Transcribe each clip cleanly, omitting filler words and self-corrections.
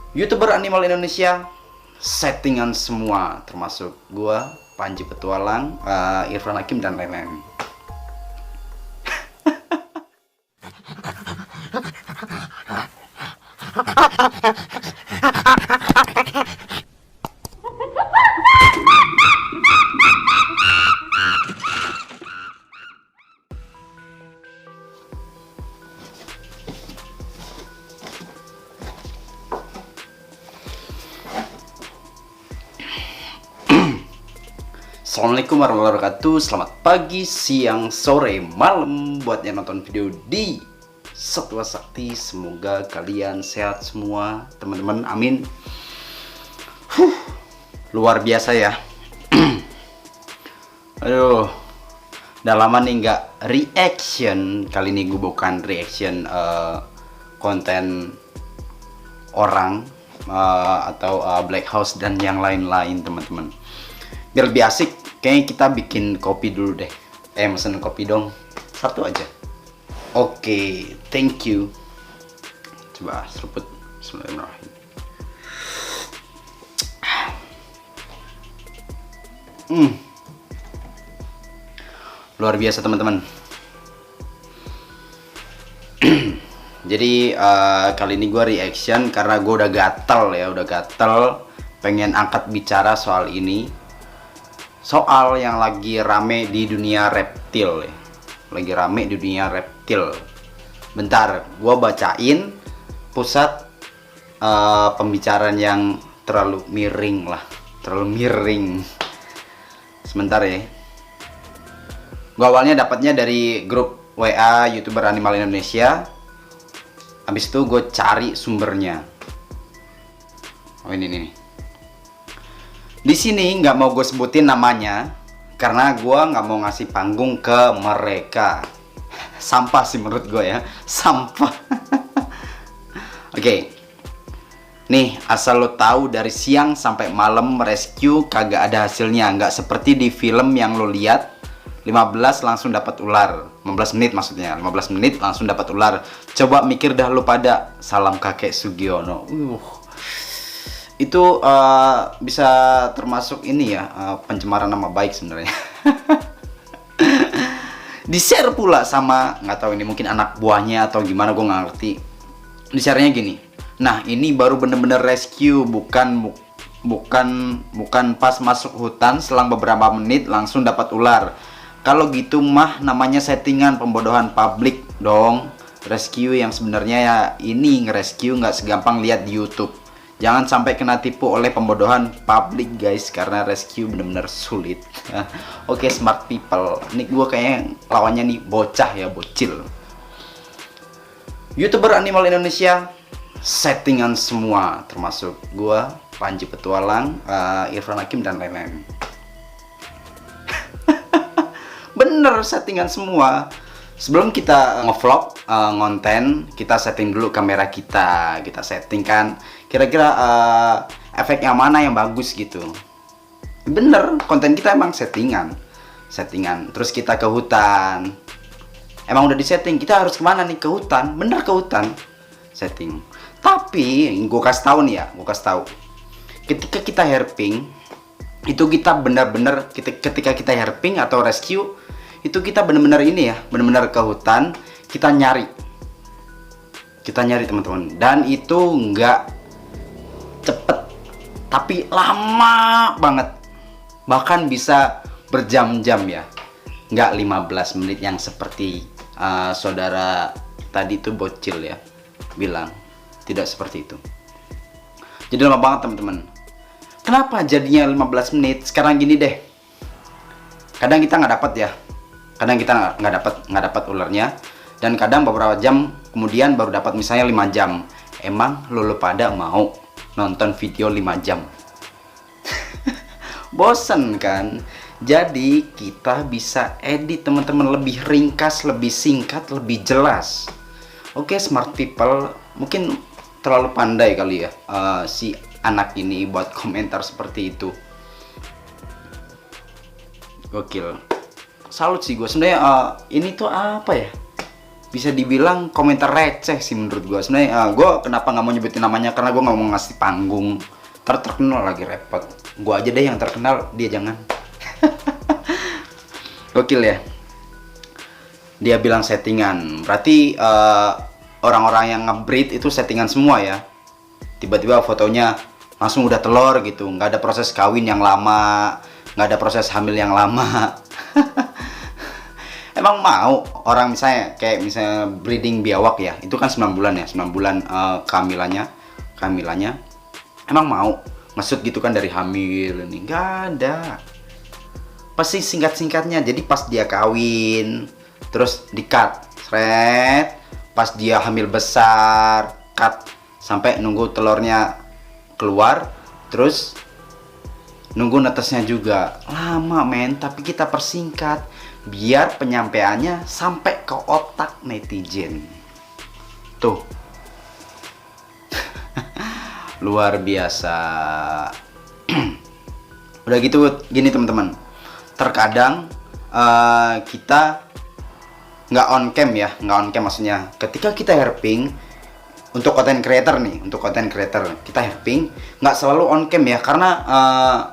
YouTuber animal Indonesia settingan semua, termasuk gua, Panji Petualang, Irfan Hakim dan lain-lain. Assalamualaikum warahmatullahi wabarakatuh. Selamat pagi, siang, sore, malam buat yang nonton video di Satwa Sakti. Semoga kalian sehat semua teman-teman, amin. Luar biasa ya. Aduh, udah lama nih nggak reaction. Kali ini gue bukan reaction konten orang atau Black House dan yang lain-lain teman-teman. Biar lebih asik, kayaknya kita bikin kopi dulu deh. Mesen kopi dong, satu aja. Oke, thank you. Coba seruput. Bismillahirrahmanirrahim. Luar biasa teman-teman. Jadi kali ini gue reaction karena gue udah gatel ya, pengen angkat bicara soal ini. Soal yang lagi rame di dunia reptil ya. Lagi rame di dunia reptil. Bentar, gua bacain pusat pembicaraan yang terlalu miring lah. Terlalu miring. Sebentar ya. Gua awalnya dapatnya dari grup WA YouTuber Animal Indonesia. Habis itu gue cari sumbernya. Oh ini nih. Di sini nggak mau gue sebutin namanya karena gue nggak mau ngasih panggung ke mereka. Sampah sih menurut gue ya, sampah. Oke. Nih asal lo tahu, dari siang sampai malam rescue kagak ada hasilnya, nggak seperti di film yang lo lihat 15 langsung dapat ular. 15 menit maksudnya, 15 menit langsung dapat ular. Coba mikir dah lo pada. Salam kakek Sugiono. Itu bisa termasuk ini ya, pencemaran nama baik sebenarnya. Di share pula sama, nggak tahu ini mungkin anak buahnya atau gimana, gue nggak ngerti. Di sharenya gini, nah ini baru bener-bener rescue, bukan pas masuk hutan selang beberapa menit langsung dapat ular. Kalau gitu mah namanya settingan, pembodohan publik dong. Rescue yang sebenarnya ya ini ngerescue nggak segampang lihat di YouTube. Jangan sampai kena tipu oleh pembodohan publik guys, karena rescue bener-bener sulit. Oke, smart people. Ini gue kayaknya lawannya nih bocah ya, bocil. YouTuber animal Indonesia settingan semua, termasuk gue, Panji Petualang, Irfan Hakim dan lain-lain. Bener, settingan semua. Sebelum kita ngevlog, ngonten, kita setting dulu kamera kita setting kan kira-kira efek yang mana yang bagus gitu. Bener, konten kita emang settingan. Terus kita ke hutan, emang udah disetting, kita harus kemana nih, ke hutan. Bener, ke hutan setting. Tapi gue kasih tahu nih ya, ketika kita herping itu kita bener-bener, ketika kita herping atau rescue itu kita bener-bener ini ya, bener-bener ke hutan, kita nyari teman-teman, dan itu nggak cepet tapi lama banget, bahkan bisa berjam-jam ya, nggak 15 menit yang seperti saudara tadi itu bocil ya bilang. Tidak seperti itu, jadi lama banget teman-teman. Kenapa jadinya 15 menit? Sekarang gini deh, kadang kita nggak dapat ya, kadang kita nggak dapat ularnya, dan kadang beberapa jam kemudian baru dapat, misalnya 5 jam. Emang lo pada mau nonton video 5 jam? Bosen kan? Jadi kita bisa edit teman-teman, lebih ringkas, lebih singkat, lebih jelas. Oke, smart people, mungkin terlalu pandai kali ya si anak ini buat komentar seperti itu. Gokil. Salut sih gue sebenarnya. Ini tuh apa ya, bisa dibilang komentar receh sih menurut gue. Sebenarnya gue kenapa nggak mau nyebutin namanya, karena gue nggak mau ngasih panggung. Terkenal lagi repot. Gue aja deh yang terkenal, dia jangan. Gokil ya. Dia bilang settingan, berarti orang-orang yang nge-breed itu settingan semua ya. Tiba-tiba fotonya langsung udah telur gitu, nggak ada proses kawin yang lama, nggak ada proses hamil yang lama. Emang mau orang misalnya kayak misalnya breeding biawak ya, itu kan 9 bulan ya, 9 bulan kehamilannya. Emang mau ngesut gitu kan dari hamil ini? Nggak ada. Pasti singkat-singkatnya. Jadi pas dia kawin, terus di cut, thread, pas dia hamil besar, cut, sampai nunggu telurnya keluar, terus nunggu netesnya juga. Lama men, tapi kita persingkat biar penyampaiannya sampai ke otak netizen. Tuh. Luar biasa. Udah gitu gini teman-teman. Terkadang kita nggak on cam ya, nggak on cam maksudnya ketika kita herping untuk content creator nih, untuk content creator kita herping nggak selalu on cam ya, karena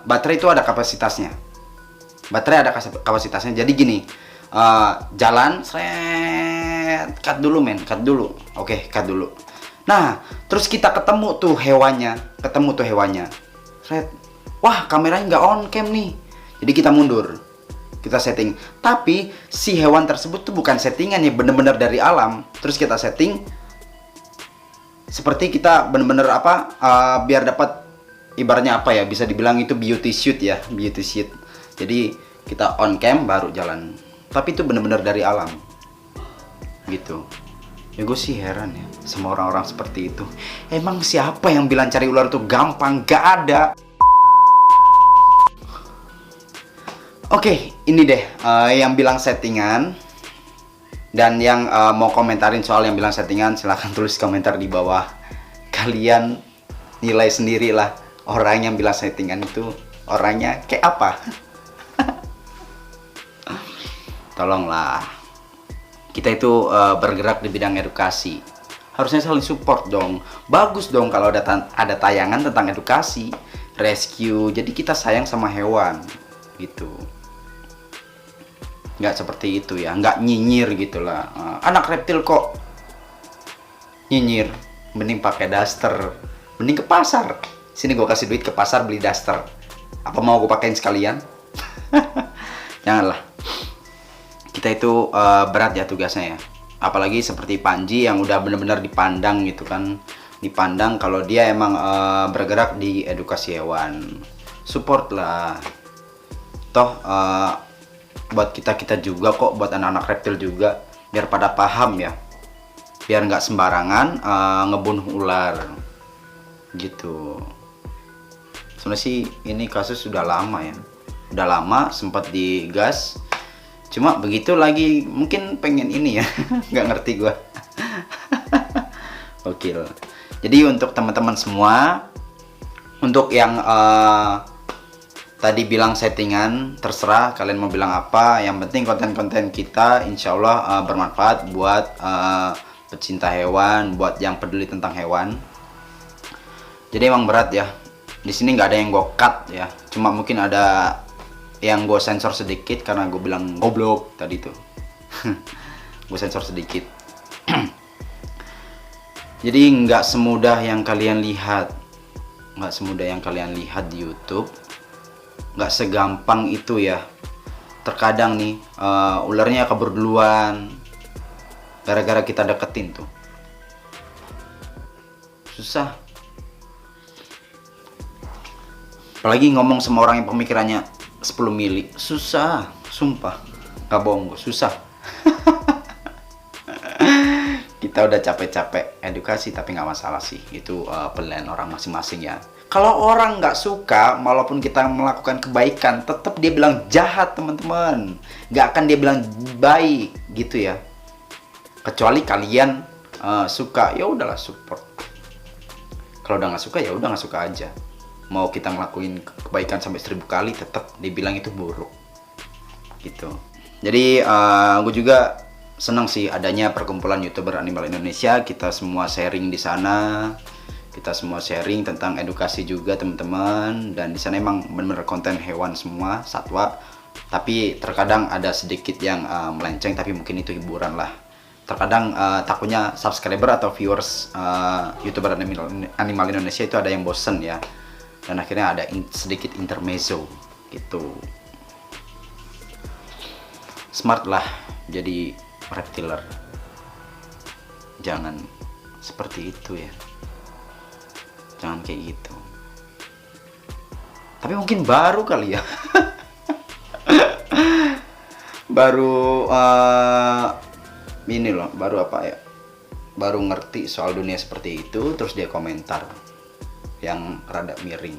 baterai itu ada kapasitasnya. Baterai ada kapasitasnya. Jadi gini, jalan seret, cut dulu men, cut dulu. Oke, cut dulu. Nah, terus kita ketemu tuh hewannya, seret. Wah, kameranya nggak on cam nih. Jadi kita mundur, kita setting. Tapi si hewan tersebut tuh bukan settingan ya, bener-bener dari alam. Terus kita setting seperti kita bener-bener biar dapat ibaratnya apa ya, bisa dibilang itu beauty shoot ya, beauty shoot. Jadi kita on cam baru jalan, tapi itu bener-bener dari alam gitu. Ya gue sih heran ya sama orang-orang seperti itu. Emang siapa yang bilang cari ular itu gampang? Gak ada. Oke, ini deh yang bilang settingan. Dan yang mau komentarin soal yang bilang settingan, silahkan tulis komentar di bawah. Kalian nilai sendiri lah, orang yang bilang settingan itu orangnya kayak apa. Tolonglah, kita itu bergerak di bidang edukasi, harusnya saling support dong. Bagus dong kalau ada tayangan tentang edukasi, rescue. Jadi kita sayang sama hewan gitu. Nggak seperti itu ya, nggak nyinyir gitulah. Anak reptil kok nyinyir, mending pakai daster, mending ke pasar. Sini gue kasih duit ke pasar beli daster. Apa mau gue pakein sekalian? Janganlah. Kita itu berat ya tugasnya ya. Apalagi seperti Panji yang udah bener-bener dipandang gitu kan. Dipandang kalau dia emang bergerak di edukasi hewan. Support lah. Toh buat kita juga kok, buat anak-anak reptil juga, biar pada paham ya, biar nggak sembarangan ngebunuh ular gitu. Sebenarnya sih ini kasus sudah lama ya, udah lama sempat digas, cuma begitu lagi mungkin pengen ini ya. Nggak ngerti gua. Oke. Jadi untuk teman-teman semua, untuk yang tadi bilang settingan, terserah kalian mau bilang apa. Yang penting konten-konten kita insya Allah bermanfaat buat pecinta hewan, buat yang peduli tentang hewan. Jadi emang berat ya. Di sini nggak ada yang gue cut ya. Cuma mungkin ada yang gue sensor sedikit karena gue bilang goblok tadi tuh. Gue sensor sedikit. Jadi nggak semudah yang kalian lihat, nggak semudah yang kalian lihat di YouTube. Nggak segampang itu ya. Terkadang nih ularnya kabur duluan gara-gara kita deketin tuh. Susah. Apalagi ngomong sama orang yang pemikirannya 10 mili. Susah, sumpah. Gak bohong, susah. Kita udah capek-capek edukasi, tapi nggak masalah sih. Itu pilihan orang masing-masing ya. Kalau orang nggak suka, walaupun kita melakukan kebaikan, tetap dia bilang jahat teman-teman. Nggak akan dia bilang baik gitu ya. Kecuali kalian suka, ya udahlah support. Kalau udah nggak suka, ya udah nggak suka aja. Mau kita ngelakuin kebaikan sampai 1000 kali, tetap dibilang itu buruk. Gitu. Jadi gue juga senang sih adanya perkumpulan YouTuber animal Indonesia. Kita semua sharing di sana, kita semua sharing tentang edukasi juga teman-teman. Dan di sana emang bener-bener konten hewan semua, satwa. Tapi terkadang ada sedikit yang melenceng, tapi mungkin itu hiburan lah. Terkadang takutnya subscriber atau viewers YouTuber animal Indonesia itu ada yang bosen ya. Dan akhirnya ada sedikit intermezzo gitu. Smart lah jadi reptiler, jangan seperti itu ya, jangan kayak gitu. Tapi mungkin baru kali ya. Baru ini loh, baru apa ya, baru ngerti soal dunia seperti itu, terus dia komentar yang rada miring.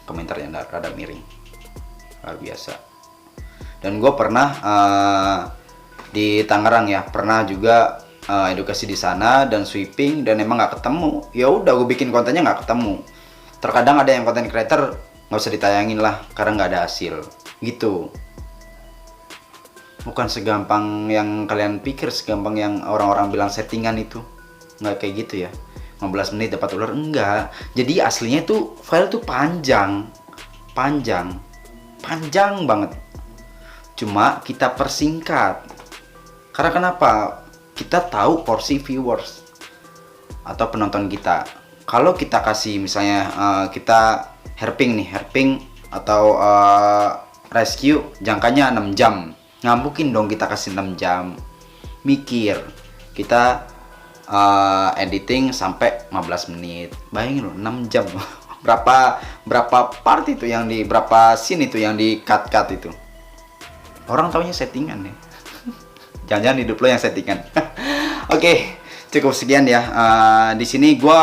Komentar yang rada miring, luar biasa. Dan gue pernah di Tangerang ya, pernah juga edukasi di sana dan sweeping, dan emang nggak ketemu. Ya udah, gue bikin kontennya nggak ketemu. Terkadang ada yang konten creator nggak usah ditayangin lah karena nggak ada hasil gitu. Bukan segampang yang kalian pikir, segampang yang orang-orang bilang settingan itu. Nggak kayak gitu ya, 15 menit dapat ular, enggak. Jadi aslinya tuh file tuh panjang banget. Cuma kita persingkat. Karena kenapa? Kita tahu porsi viewers atau penonton kita. Kalau kita kasih misalnya kita herping atau rescue jangkanya 6 jam. Nggak mungkin dong kita kasih 6 jam. Mikir. Kita editing sampai 15 menit. Bayangin loh, 6 jam. berapa part itu yang di, berapa scene itu yang di cut itu. Orang taunya settingan ya. Jangan-jangan hidup lo yang settingan. Oke, cukup sekian ya. Di sini gue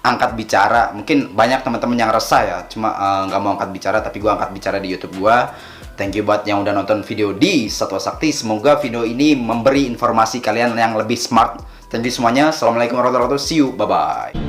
angkat bicara. Mungkin banyak teman-teman yang resah ya, cuma nggak mau angkat bicara, tapi gue angkat bicara di YouTube gue. Thank you buat yang udah nonton video di Satwa Sakti. Semoga video ini memberi informasi kalian yang lebih smart. Thank you semuanya. Assalamualaikum warahmatullahi wabarakatuh. See you. Bye-bye.